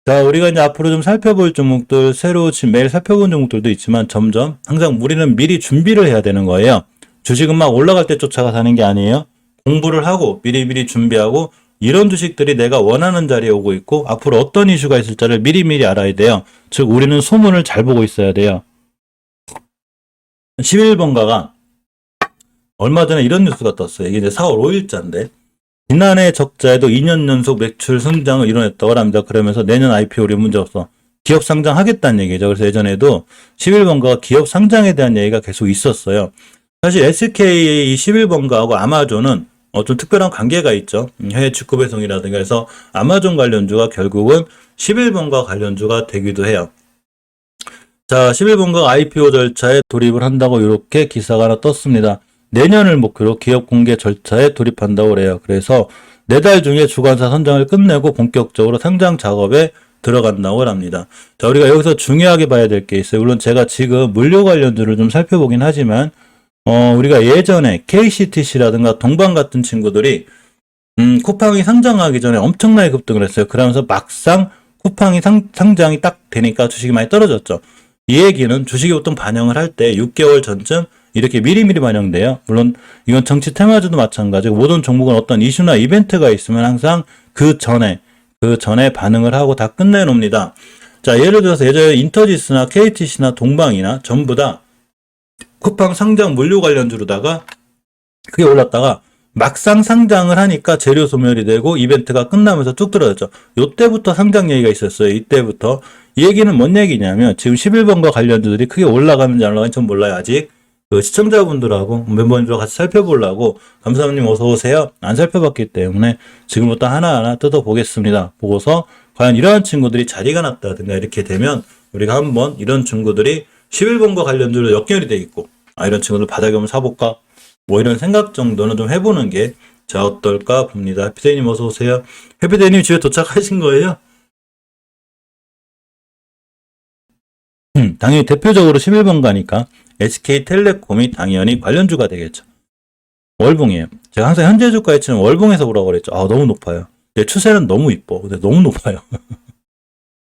자, 우리가 이제 앞으로 좀 살펴볼 종목들, 새로 지금 매일 살펴본 종목들도 있지만 점점 항상 우리는 미리 준비를 해야 되는 거예요. 주식은 막 올라갈 때 쫓아가 사는 게 아니에요. 공부를 하고 미리미리 준비하고 이런 주식들이 내가 원하는 자리에 오고 있고 앞으로 어떤 이슈가 있을지를 미리미리 알아야 돼요. 즉 우리는 소문을 잘 보고 있어야 돼요. 11번가가 얼마 전에 이런 뉴스가 떴어요. 이게 이제 4월 5일자인데 지난해 적자에도 2년 연속 매출 성장을 이뤄냈다고 합니다. 그러면서 내년 IPO 문제 없어. 기업 상장하겠다는 얘기죠. 그래서 예전에도 11번가가 기업 상장에 대한 얘기가 계속 있었어요. 사실 SK의 이 11번가하고 아마존은 좀 특별한 관계가 있죠. 해외 직구 배송이라든가 해서 아마존 관련주가 결국은 11번가 관련주가 되기도 해요. 자, 11번가 IPO 절차에 돌입을 한다고 이렇게 기사가 하나 떴습니다. 내년을 목표로 기업 공개 절차에 돌입한다고 그래요. 그래서 4달 중에 주관사 선정을 끝내고 본격적으로 상장 작업에 들어간다고 합니다. 자, 우리가 여기서 중요하게 봐야 될 게 있어요. 물론 제가 지금 물류 관련주를 좀 살펴보긴 하지만 우리가 예전에 KCTC라든가 동방 같은 친구들이 쿠팡이 상장하기 전에 엄청나게 급등을 했어요. 그러면서 막상 쿠팡이 상장이 딱 되니까 주식이 많이 떨어졌죠. 이 얘기는 주식이 보통 반영을 할 때 6개월 전쯤 이렇게 미리미리 반영돼요. 물론 이건 정치 테마주도 마찬가지고 모든 종목은 어떤 이슈나 이벤트가 있으면 항상 그 전에 반응을 하고 다 끝내놓습니다. 자, 예를 들어서 예전에 인터지스나 KTC나 동방이나 전부 다 쿠팡 상장 물류 관련주로다가 크게 올랐다가 막상 상장을 하니까 재료 소멸이 되고 이벤트가 끝나면서 쭉 떨어졌죠. 요때부터 상장 얘기가 있었어요. 이때부터. 이 얘기는 뭔 얘기냐면 지금 11번과 관련주들이 크게 올라가는지 안 올라가는지 전 몰라요. 아직. 그 시청자분들하고 멤버님들과 같이 살펴보려고 감사합님 어서오세요. 안 살펴봤기 때문에 지금부터 하나하나 뜯어보겠습니다. 보고서 과연 이러한 친구들이 자리가 났다든가 이렇게 되면 우리가 한번 이런 친구들이 11번과 관련주로 역결이 돼 있고 이런 친구들 바닥에 한번 사볼까? 뭐 이런 생각 정도는 좀 해보는 게 자 어떨까 봅니다. 해피데이님 어서오세요. 해피데이님 집에 도착하신 거예요? 당연히 대표적으로 11번가니까 SK텔레콤이 당연히 관련주가 되겠죠. 월봉이에요. 제가 항상 현재 주가에 치는 월봉에서 보라고 그랬죠. 너무 높아요. 근데 추세는 너무 이뻐. 근데 너무 높아요.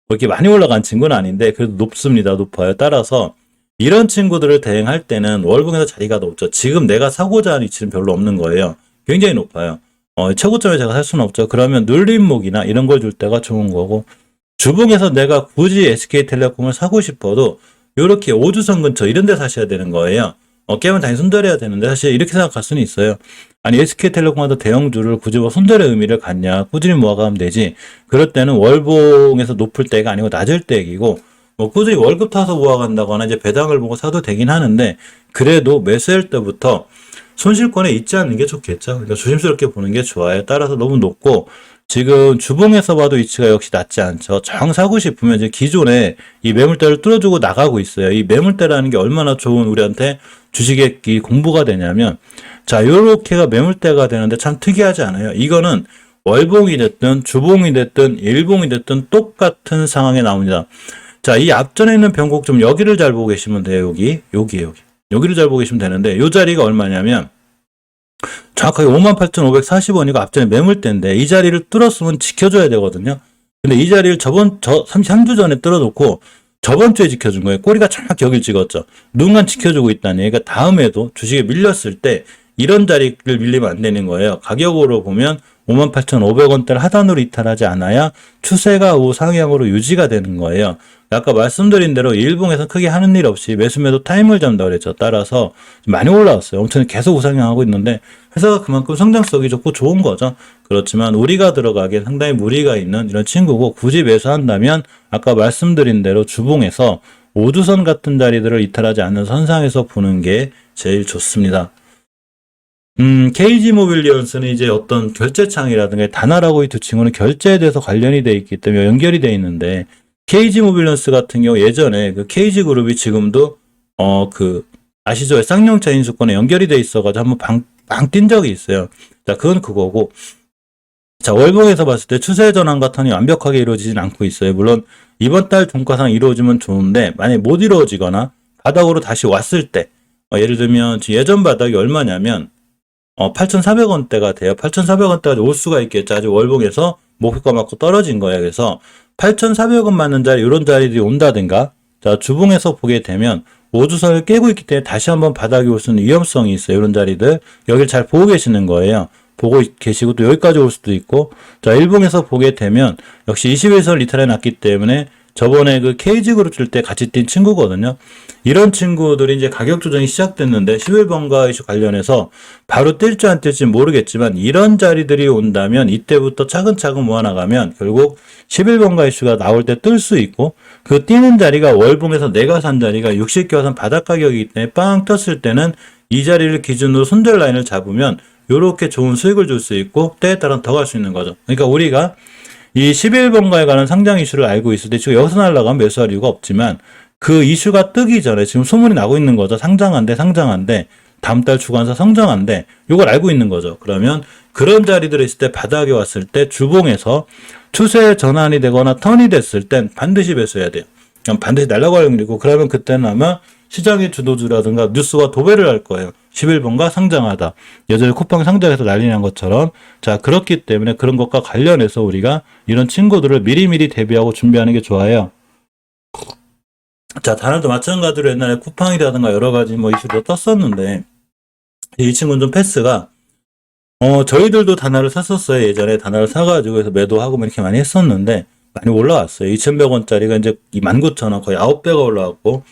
그렇게 많이 올라간 친구는 아닌데 그래도 높습니다. 높아요. 따라서 이런 친구들을 대응할 때는 월봉에서 자리가 높죠. 지금 내가 사고자 하는 위치는 별로 없는 거예요. 굉장히 높아요. 최고점에 제가 살 수는 없죠. 그러면 눌림목이나 이런 걸 줄 때가 좋은 거고 주봉에서 내가 굳이 SK텔레콤을 사고 싶어도 이렇게 5주선 근처 이런 데 사셔야 되는 거예요. 깨면 당연히 손절해야 되는데 사실 이렇게 생각할 수는 있어요. 아니 SK텔레콤하다 대형주를 굳이 뭐 손절의 의미를 갖냐. 꾸준히 모아가면 되지. 그럴 때는 월봉에서 높을 때가 아니고 낮을 때이고 뭐 꾸준히 월급 타서 모아간다거나 이제 배당을 보고 사도 되긴 하는데 그래도 매수할 때부터 손실권에 있지 않는 게 좋겠죠. 그러니까 조심스럽게 보는 게 좋아요. 따라서 너무 높고 지금 주봉에서 봐도 위치가 역시 낮지 않죠. 정 사고 싶으면 이제 기존에 이 매물대를 뚫어주고 나가고 있어요. 이 매물대라는 게 얼마나 좋은 우리한테 주식의 이 공부가 되냐면 자, 요렇게가 매물대가 되는데 참 특이하지 않아요. 이거는 월봉이 됐든 주봉이 됐든 일봉이 됐든 똑같은 상황에 나옵니다. 자, 이 앞전에 있는 변곡 좀 여기를 잘 보고 계시면 돼요. 여기에요. 여기를 잘 보고 계시면 되는데 요 자리가 얼마냐면 정확하게 58,540원이고 앞전에 매물대인데 이 자리를 뚫었으면 지켜줘야 되거든요. 근데 이 자리를 3주 전에 뚫어놓고 저번 주에 지켜준 거예요. 꼬리가 정확히 여길 찍었죠. 누군가 지켜주고 있다는 얘기가 다음에도 주식에 밀렸을 때 이런 자리를 밀리면 안 되는 거예요. 가격으로 보면 58,500원대를 하단으로 이탈하지 않아야 추세가 우상향으로 유지가 되는 거예요. 아까 말씀드린 대로 일봉에서 크게 하는 일 없이 매수매도 타임을 잡는다고 그랬죠. 따라서 많이 올라왔어요. 엄청 계속 우상향하고 있는데 회사가 그만큼 성장성이 좋고 좋은 거죠. 그렇지만 우리가 들어가기엔 상당히 무리가 있는 이런 친구고 굳이 매수한다면 아까 말씀드린 대로 주봉에서 5주선 같은 자리들을 이탈하지 않는 선상에서 보는 게 제일 좋습니다. KG모빌리언스는 이제 어떤 결제창이라든가 다나라고 이 두 친구는 결제에 대해서 관련이 돼 있기 때문에 연결이 돼 있는데 KG모빌리언스 같은 경우 예전에 그 KG그룹이 지금도 아시죠? 쌍용차 인수권에 연결이 돼 있어가지고 한번 빵 뛴 적이 있어요. 자, 그건 그거고. 자, 월봉에서 봤을 때 추세 전환 같은 게 완벽하게 이루어지진 않고 있어요. 물론 이번 달 종가상 이루어지면 좋은데 만약에 못 이루어지거나 바닥으로 다시 왔을 때 예를 들면 예전 바닥이 얼마냐면 8,400원대가 돼요. 8,400원대까지 올 수가 있겠죠. 아직 월봉에서 목표가 맞고 떨어진 거예요. 그래서 8,400원 맞는 자리 이런 자리들이 온다든가 자 주봉에서 보게 되면 5주선을 깨고 있기 때문에 다시 한번 바닥이 올 수 있는 위험성이 있어요. 이런 자리들 여기를 잘 보고 계시는 거예요. 보고 계시고 또 여기까지 올 수도 있고 자 일봉에서 보게 되면 역시 21선 리탈해 놨기 때문에 저번에 그 KG그룹 줄 때 같이 뛴 친구거든요. 이런 친구들이 이제 가격 조정이 시작됐는데 11번가 이슈 관련해서 바로 뛸지 안 뛸지 모르겠지만 이런 자리들이 온다면 이때부터 차근차근 모아나가면 결국 11번가 이슈가 나올 때 뜰 수 있고 그 뛰는 자리가 월봉에서 내가 산 자리가 60개화선 바닥 가격이기 때문에 빵 떴을 때는 이 자리를 기준으로 손절 라인을 잡으면 요렇게 좋은 수익을 줄 수 있고 때에 따라 더 갈 수 있는 거죠. 그러니까 우리가 이 11번가에 관한 상장 이슈를 알고 있을 때 지금 여기서 날라가면 매수할 이유가 없지만 그 이슈가 뜨기 전에 지금 소문이 나고 있는 거죠. 상장한대 다음 달 주관사 성장한대 이걸 알고 있는 거죠. 그러면 그런 자리들이 있을 때 바닥에 왔을 때 주봉에서 추세 전환이 되거나 턴이 됐을 땐 반드시 매수해야 돼요. 그럼 반드시 날라가는 일이고 그러면 그때는 아마 시장의 주도주라든가 뉴스가 도배를 할 거예요. 11번가 상장하다. 예전에 쿠팡 상장해서 난리 난 것처럼. 자, 그렇기 때문에 그런 것과 관련해서 우리가 이런 친구들을 미리미리 대비하고 준비하는 게 좋아요. 자, 다른도 마찬가지로 옛날에 쿠팡이라든가 여러 가지 뭐 이슈도 떴었는데, 이 친구는 좀 패스가, 저희들도 다나를 샀었어요. 예전에 다나를 사가지고 해서 매도하고 뭐 이렇게 많이 했었는데, 많이 올라왔어요. 2,100원짜리가 이제 19,000원 거의 9배가 올라왔고,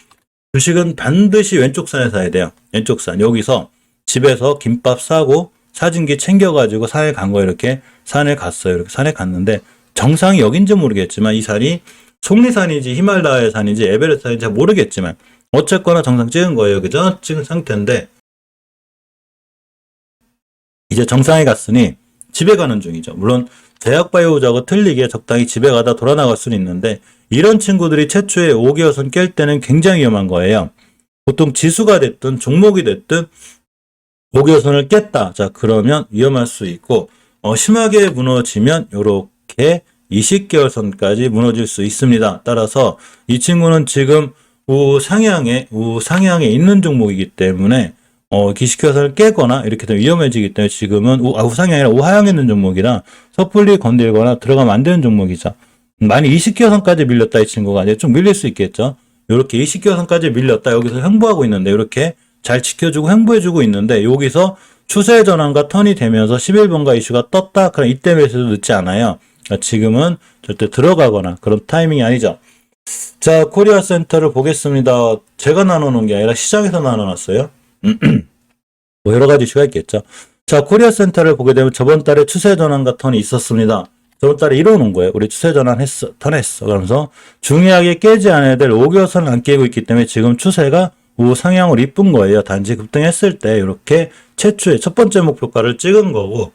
주식은 반드시 왼쪽 산에 사야 돼요. 왼쪽 산. 여기서 집에서 김밥 싸고 사진기 챙겨가지고 산에 간 거예요. 이렇게 산에 갔어요. 이렇게 산에 갔는데 정상이 여긴지 모르겠지만 이 산이 속리산인지 히말라야 산인지 에베레스트 산인지 잘 모르겠지만 어쨌거나 정상 찍은 거예요. 그죠? 찍은 상태인데 이제 정상에 갔으니 집에 가는 중이죠. 물론 제약바이오하고 틀리게 적당히 집에 가다 돌아 나갈 수는 있는데 이런 친구들이 최초에 5개월선 깰 때는 굉장히 위험한 거예요. 보통 지수가 됐든 종목이 됐든 5개월선을 깼다. 자, 그러면 위험할 수 있고 심하게 무너지면 이렇게 20개월선까지 무너질 수 있습니다. 따라서 이 친구는 지금 우상향에 있는 종목이기 때문에 기식회선을 깨거나 이렇게 되면 위험해지기 때문에 지금은 우상향이 아니라 우하향에 있는 종목이라 섣불리 건들거나 들어가면 안 되는 종목이죠. 많이 20개선까지 밀렸다 이 친구가 이제 좀 밀릴 수 있겠죠. 이렇게 20개선까지 밀렸다 여기서 횡보하고 있는데 이렇게 잘 지켜주고 횡보해주고 있는데 여기서 추세 전환과 턴이 되면서 11번가 이슈가 떴다. 그럼 이때 매수도 늦지 않아요. 그러니까 지금은 절대 들어가거나 그런 타이밍이 아니죠. 자, 코리아 센터를 보겠습니다. 제가 나눠놓은 게 아니라 시장에서 나눠놨어요. 뭐 여러 가지 이슈가 있겠죠. 자, 코리아 센터를 보게 되면 저번 달에 추세 전환과 턴이 있었습니다. 저번 달에 이뤄놓은 거예요. 우리 추세 전환했어, 턴했어. 그러면서 중요하게 깨지 않아야 될 5개월선을 안 깨고 있기 때문에 지금 추세가 우상향으로 이쁜 거예요. 단지 급등했을 때 이렇게 최초의 첫 번째 목표가를 찍은 거고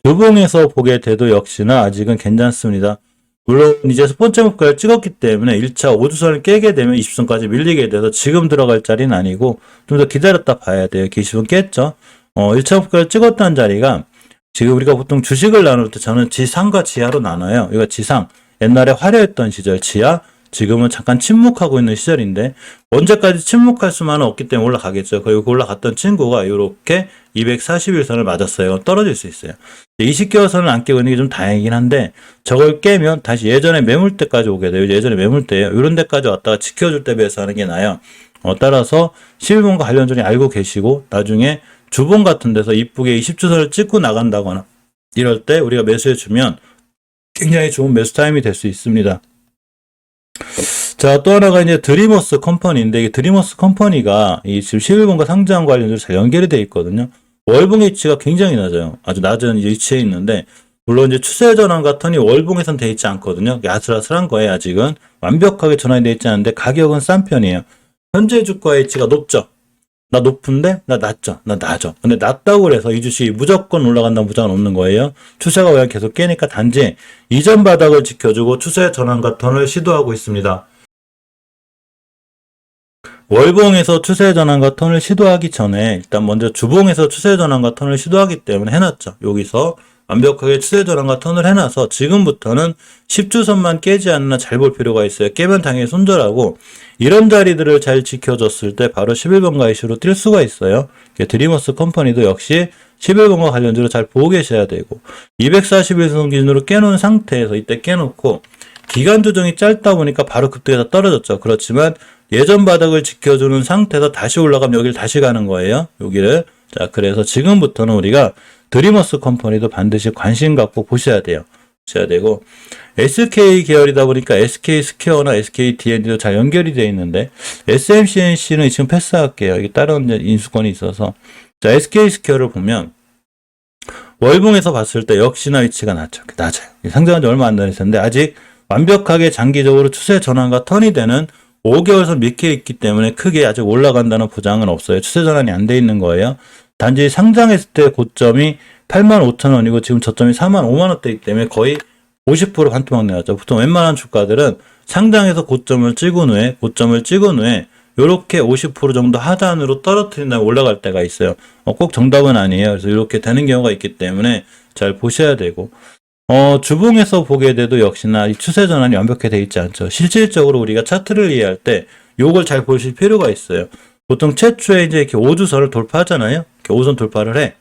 주봉에서 보게 돼도 역시나 아직은 괜찮습니다. 물론 이제 첫 번째 목표를 찍었기 때문에 1차 5주선을 깨게 되면 20선까지 밀리게 돼서 지금 들어갈 자리는 아니고 좀 더 기다렸다 봐야 돼요. 20은 깼죠. 1차 목표를 찍었다는 자리가 지금 우리가 보통 주식을 나눌 때 저는 지상과 지하로 나눠요. 이거 지상, 옛날에 화려했던 시절, 지하, 지금은 잠깐 침묵하고 있는 시절인데 언제까지 침묵할 수만은 없기 때문에 올라가겠죠. 그리고 올라갔던 친구가 이렇게 241선을 맞았어요. 떨어질 수 있어요. 20개월선을 안 깨고 있는 게 좀 다행이긴 한데 저걸 깨면 다시 예전에 매물대까지 오게 돼요. 예전에 매물대예요. 이런 데까지 왔다가 지켜줄 때 매수하는 게 나아요. 따라서 11번과 관련주를 알고 계시고 나중에 주봉 같은 데서 이쁘게 20주선을 찍고 나간다거나 이럴 때 우리가 매수해주면 굉장히 좋은 매수 타임이 될 수 있습니다. 자, 또 하나가 이제 드리머스 컴퍼니인데 이 드리머스 컴퍼니가 이 지금 11번과 상장 관련주로 잘 연결이 되어 있거든요. 월봉 위치가 굉장히 낮아요. 아주 낮은 위치에 있는데 물론 이제 추세 전환과 턴이 월봉에선 되어 있지 않거든요. 아슬아슬한 거예요. 아직은 완벽하게 전환이 되어 있지 않은데 가격은 싼 편이에요. 현재 주가 위치가 높죠. 나 높은데 나 낮죠. 나 낮아. 근데 낮다고 해서 이 주식이 무조건 올라간다 무조건 없는 거예요. 추세가 왜 계속 깨니까 단지 이전 바닥을 지켜주고 추세 전환과 턴을 시도하고 있습니다. 월봉에서 추세 전환과 턴을 시도하기 전에 일단 먼저 주봉에서 추세 전환과 턴을 시도하기 때문에 해놨죠. 여기서 완벽하게 추세 전환과 턴을 해놔서 지금부터는 10주선만 깨지 않나 잘 볼 필요가 있어요. 깨면 당연히 손절하고 이런 자리들을 잘 지켜줬을 때 바로 11번가 이슈로 뛸 수가 있어요. 드리머스 컴퍼니도 역시 11번과 관련주로 잘 보고 계셔야 되고 241선 기준으로 깨놓은 상태에서 이때 깨놓고 기간 조정이 짧다 보니까 바로 급등해서 떨어졌죠. 그렇지만 예전 바닥을 지켜주는 상태에서 다시 올라가면 여기를 다시 가는 거예요. 여기를. 자, 그래서 지금부터는 우리가 드리머스 컴퍼니도 반드시 관심 갖고 보셔야 돼요. 보셔야 되고 SK 계열이다 보니까 SK 스퀘어나 SK D&D도 잘 연결이 되어 있는데 SMCNC는 지금 패스할게요. 이게 다른 인수권이 있어서. 자, SK 스퀘어를 보면 월봉에서 봤을 때 역시나 위치가 낮아요. 상장한 지 얼마 안 됐는데 아직 완벽하게 장기적으로 추세 전환과 턴이 되는 5개월선 밑에 있기 때문에 크게 아직 올라간다는 보장은 없어요. 추세 전환이 안 돼 있는 거예요. 단지 상장했을 때 고점이 85,000원이고 지금 저점이 45,000원대이기 때문에 거의 50% 반토막 내놨죠. 보통 웬만한 주가들은 상장해서 고점을 찍은 후에 요렇게 50% 정도 하단으로 떨어뜨린 다음에 올라갈 때가 있어요. 꼭 정답은 아니에요. 그래서 이렇게 되는 경우가 있기 때문에 잘 보셔야 되고 주봉에서 보게 돼도 역시나 이 추세 전환이 완벽히 돼 있지 않죠. 실질적으로 우리가 차트를 이해할 때 요걸 잘 보실 필요가 있어요. 보통 최초에 이제 이렇게 5주선을 돌파하잖아요. 이렇게 5선 돌파를 해.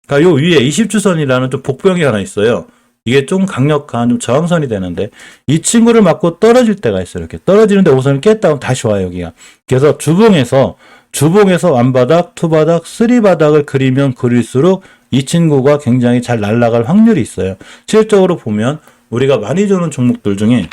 그러니까 요 위에 20주선이라는 좀 복병이 하나 있어요. 이게 좀 강력한 좀 저항선이 되는데 이 친구를 맞고 떨어질 때가 있어요. 이렇게 떨어지는데 5선을 깼다 하면 다시 와요. 여기가. 그래서 주봉에서 완바닥, 투바닥, 쓰리바닥을 그리면 그릴수록 이 친구가 굉장히 잘 날아갈 확률이 있어요. 실질적으로 보면 우리가 많이 주는 종목들 중에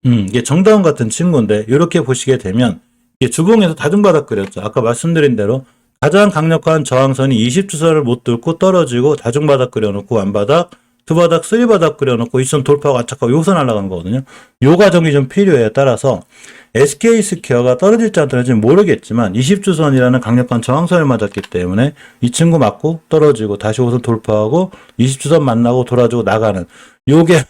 이게 정다운 같은 친구인데 이렇게 보시게 되면 이게 주봉에서 다중바닥 그렸죠. 아까 말씀드린 대로 가장 강력한 저항선이 20주선을 못 뚫고 떨어지고 다중바닥 그려놓고 완바닥, 투바닥, 쓰리바닥 그려놓고 이선 돌파가 착하고 요선 날아가는 거거든요. 요 과정이 좀 필요해요. 따라서 SK 스퀘어가 떨어질지 안 떨어질지 모르겠지만 20주선이라는 강력한 저항선을 맞았기 때문에 이 친구 맞고 떨어지고 다시 5선 돌파하고 20주선 만나고 돌아주고 나가는 요게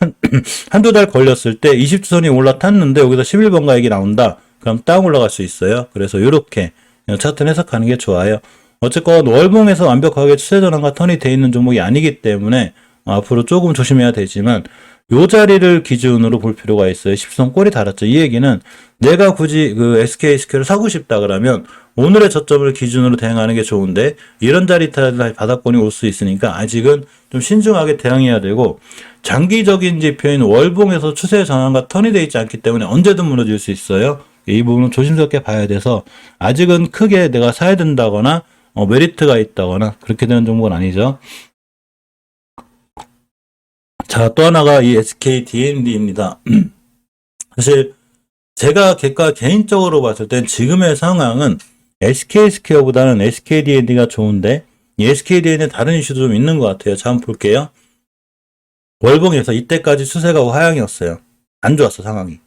한두 달 걸렸을 때 20주선이 올라탔는데 여기서 11번 가액이 나온다. 그럼 땅 올라갈 수 있어요. 그래서 요렇게 차트는 해석하는 게 좋아요. 어쨌건 월봉에서 완벽하게 추세 전환과 턴이 돼 있는 종목이 아니기 때문에 앞으로 조금 조심해야 되지만 요 자리를 기준으로 볼 필요가 있어요. 10선 꼬리 달았죠. 이 얘기는 내가 굳이 그 SK 스퀘어를 사고 싶다 그러면 오늘의 저점을 기준으로 대응하는 게 좋은데 이런 자리 바닥권이 올 수 있으니까 아직은 좀 신중하게 대응해야 되고 장기적인 지표인 월봉에서 추세 전환과 턴이 돼 있지 않기 때문에 언제든 무너질 수 있어요. 이 부분은 조심스럽게 봐야 돼서 아직은 크게 내가 사야 된다거나 메리트가 있다거나 그렇게 되는 종목은 아니죠. 자, 또 하나가 이 SK D&D입니다. 사실 제가 개인적으로 봤을 땐 지금의 상황은 SK 스퀘어보다는 SK D&D가 좋은데 이 SK D&D 다른 이슈도 좀 있는 것 같아요. 자, 한번 볼게요. 월봉에서 이때까지 추세가 우하향이었어요. 안 좋았어, 상황이.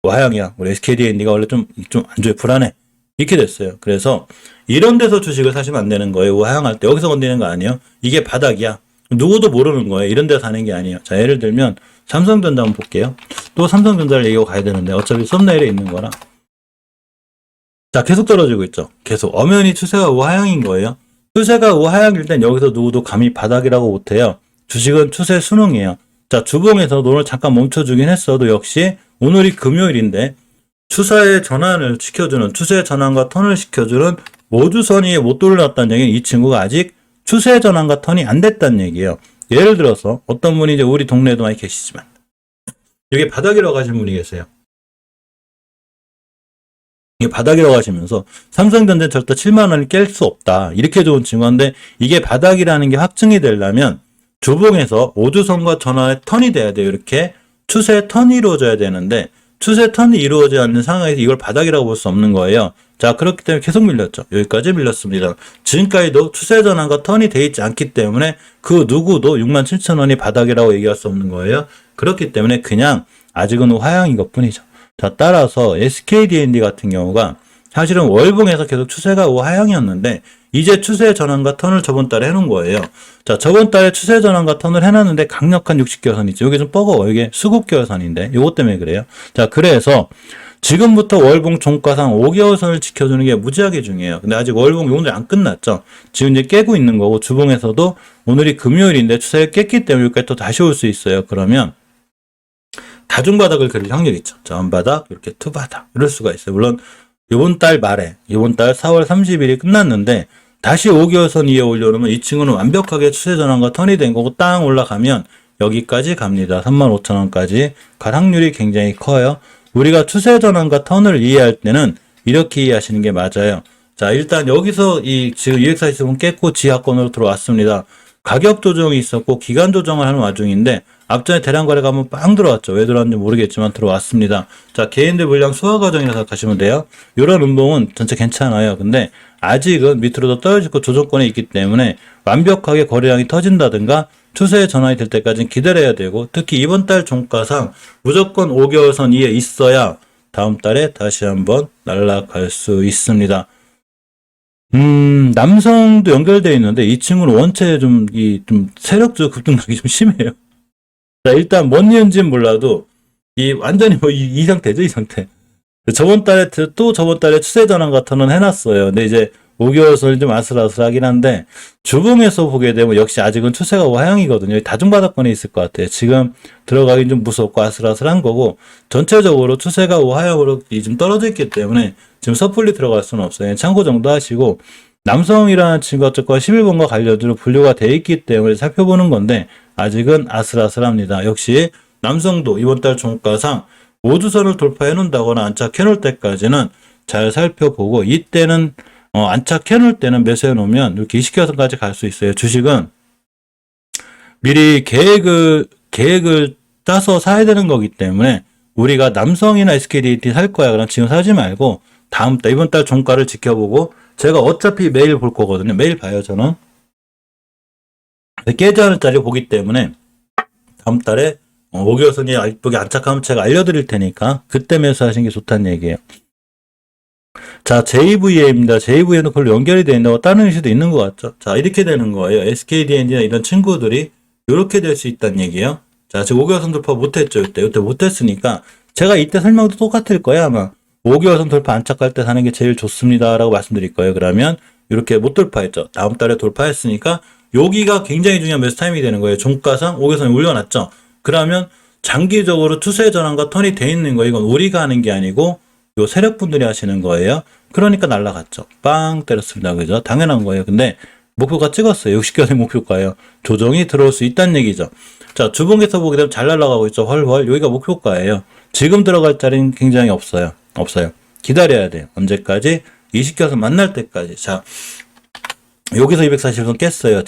우하향이야. 우리 SK D&D가 원래 좀 안 좋아요. 불안해. 이렇게 됐어요. 그래서 이런 데서 주식을 사시면 안 되는 거예요. 우하향할 때. 여기서 건드리는 거 아니에요. 이게 바닥이야. 누구도 모르는 거예요. 이런 데서 사는 게 아니에요. 자, 예를 들면 삼성전자 한번 볼게요. 또 삼성전자를 얘기하고 가야 되는데 어차피 썸네일에 있는 거라. 자, 계속 떨어지고 있죠. 계속. 엄연히 추세가 우하향인 거예요. 추세가 우하향일 땐 여기서 누구도 감히 바닥이라고 못해요. 주식은 추세 순응이에요. 자, 주봉에서 오늘 잠깐 멈춰주긴 했어도 역시 오늘이 금요일인데 추세의 전환을 시켜주는 추세 전환과 턴을 시켜주는 5주선 위에 못 올라왔다는 얘기는 이 친구가 아직 추세 전환과 턴이 안 됐다는 얘기예요. 예를 들어서 어떤 분이 이제 우리 동네에도 많이 계시지만 여기 바닥이라고 하시는 분이 계세요. 이게 바닥이라고 하시면서 삼성전자 절대 7만 원을 깰 수 없다. 이렇게 좋은 친구인데 이게 바닥이라는 게 확증이 되려면 주봉에서 5주선과 전환의 턴이 돼야 돼요. 이렇게 추세 턴이 이루어져야 되는데 추세 턴이 이루어지지 않는 상황에서 이걸 바닥이라고 볼 수 없는 거예요. 자, 그렇기 때문에 계속 밀렸죠. 여기까지 밀렸습니다. 지금까지도 추세 전환과 턴이 돼 있지 않기 때문에 그 누구도 67,000원이 바닥이라고 얘기할 수 없는 거예요. 그렇기 때문에 그냥 아직은 우하향인 것뿐이죠. 자, 따라서 SK D&D 같은 경우가 사실은 월봉에서 계속 추세가 우하향이었는데 이제 추세 전환과 턴을 저번 달에 해놓은 거예요. 자, 저번 달에 추세 전환과 턴을 해놨는데 강력한 60개월선 있죠. 여기 좀 뻐거워. 이게 수급개월선인데 요것 때문에 그래요. 자, 그래서 지금부터 월봉 종가상 5개월선을 지켜주는 게 무지하게 중요해요. 근데 아직 월봉 오늘 안 끝났죠. 지금 이제 깨고 있는 거고 주봉에서도 오늘이 금요일인데 추세가 깼기 때문에 여기까지 또 다시 올 수 있어요. 그러면 다중바닥을 그릴 확률이 있죠. 전바닥, 이렇게 투바닥 이럴 수가 있어요. 물론 이번 달 말에, 이번 달 4월 30일이 끝났는데 다시 5개월선 위에 올려놓으면 이 친구는 완벽하게 추세 전환과 턴이 된 거고 땅 올라가면 여기까지 갑니다. 35,000원까지 갈 확률이 굉장히 커요. 우리가 추세 전환과 턴을 이해할 때는 이렇게 이해하시는 게 맞아요. 자, 일단 여기서 이 지금 240은 깼고 지하권으로 들어왔습니다. 가격 조정이 있었고 기간 조정을 하는 와중인데 앞전에 대량 거래가 한번 빵 들어왔죠. 왜 들어왔는지 모르겠지만 들어왔습니다. 자, 개인들 물량 소화 과정이라고 생각하시면 돼요. 이런 운봉은 전체 괜찮아요. 근데 아직은 밑으로도 떨어지고 조정권에 있기 때문에 완벽하게 거래량이 터진다든가 추세의 전환이 될 때까지는 기다려야 되고, 특히 이번 달 종가상 무조건 5개월선 이에 있어야 다음 달에 다시 한번 날아갈 수 있습니다. 남성도 연결되어 있는데 이 친구는 원체 좀 세력적 급등락이 좀 심해요. 자, 일단 뭔 이유인지는 몰라도 완전히 이 상태죠, 이 상태. 저번 달에 추세 전환 같은 건 해놨어요. 근데 이제 5개월선이 좀 아슬아슬하긴 한데 주봉에서 보게 되면 역시 아직은 추세가 우하향이거든요. 다중바닥권에 있을 것 같아요. 지금 들어가긴 좀 무섭고 아슬아슬한 거고, 전체적으로 추세가 우하향으로 좀 떨어져 있기 때문에 지금 섣불리 들어갈 수는 없어요. 참고 정도 하시고, 남성이라는 친구가 어쨌건 11번과 관련주로 분류가 돼 있기 때문에 살펴보는 건데 아직은 아슬아슬합니다. 역시 남성도 이번 달 종가상 5주선을 돌파해 놓는다거나 안착해 놓을 때까지는 잘 살펴보고, 이때는 안착해 놓을 때는 매수해 놓으면 이렇게 20개선까지 갈 수 있어요. 주식은 미리 계획을 짜서 사야 되는 거기 때문에 우리가 남성이나 SKDT 살 거야. 그럼 지금 사지 말고 이번 달 종가를 지켜보고, 제가 어차피 매일 볼 거거든요. 매일 봐요, 저는. 깨지 않을 자리 보기 때문에 다음 달에 5개월선이 이쁘게 안착하면 제가 알려드릴 테니까 그때 매수하시는 게 좋다는 얘기예요. 자, JVA입니다. JVA는 그걸로 연결이 되어 있는데 다른 이슈도 있는 것 같죠. 자, 이렇게 되는 거예요. SKDN이나 이런 친구들이 이렇게 될 수 있다는 얘기예요. 자, 지금 5개월선 돌파 못했죠. 이때 못했으니까 제가 이때 설명도 똑같을 거예요, 아마. 5개월선 돌파 안착할 때 사는 게 제일 좋습니다 라고 말씀드릴 거예요. 그러면 이렇게 못 돌파했죠. 다음 달에 돌파했으니까 여기가 굉장히 중요한 매수 타이밍이 되는 거예요. 종가상 5개월선이 올려놨죠. 그러면 장기적으로 추세 전환과 턴이 돼 있는 거, 이건 우리가 하는 게 아니고 요 세력분들이 하시는 거예요. 그러니까 날라갔죠. 빵 때렸습니다. 그죠? 당연한 거예요. 근데 목표가 찍었어요. 60개월의 목표가예요. 조정이 들어올 수 있다는 얘기죠. 자, 주봉에서 보게 되면 잘 날아가고 있죠. 헐헐. 여기가 목표가예요. 지금 들어갈 자리는 굉장히 없어요. 기다려야 돼요. 언제까지? 20개선 만날 때까지. 자, 여기서 240선 깼어요.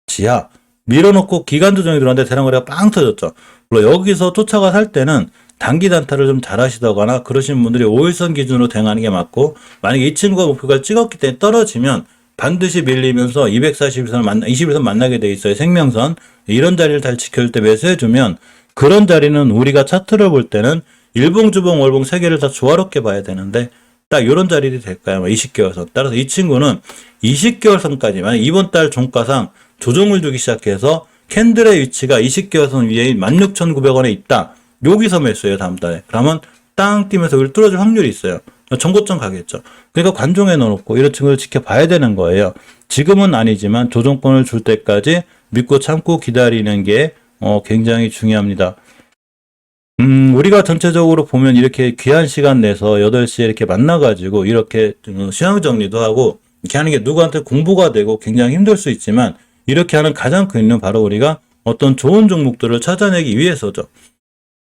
지하. 밀어놓고 기간 조정이 들어왔는데 대량 거래가 빵 터졌죠. 물론 여기서 쫓아가 살 때는 단기 단타를 좀 잘 하시다거나 그러신 분들이 5일선 기준으로 대응하는 게 맞고, 만약에 이 친구가 목표가를 찍었기 때문에 떨어지면 반드시 밀리면서 21선 만나게 돼 있어요. 생명선. 이런 자리를 잘 지켜줄 때 매수해주면, 그런 자리는 우리가 차트를 볼 때는 일봉, 주봉, 월봉 세 개를 다 조화롭게 봐야 되는데 딱 이런 자리들이 될까요? 20개월선. 따라서 이 친구는 20개월선까지만 이번 달 종가상 조정을 주기 시작해서 캔들의 위치가 20개월선 위에 16,900원에 있다. 여기서 매수해요, 다음 달에. 그러면 땅 뛰면서 여기를 뚫어줄 확률이 있어요. 정고점 가겠죠. 그러니까 관종에 넣어놓고 이런 친구를 지켜봐야 되는 거예요. 지금은 아니지만 조정권을 줄 때까지 믿고 참고 기다리는 게 굉장히 중요합니다. 우리가 전체적으로 보면 이렇게 귀한 시간 내서 8시에 이렇게 만나가지고 이렇게 시황 정리도 하고 이렇게 하는 게 누구한테 공부가 되고 굉장히 힘들 수 있지만, 이렇게 하는 가장 큰 이유는 바로 우리가 어떤 좋은 종목들을 찾아내기 위해서죠.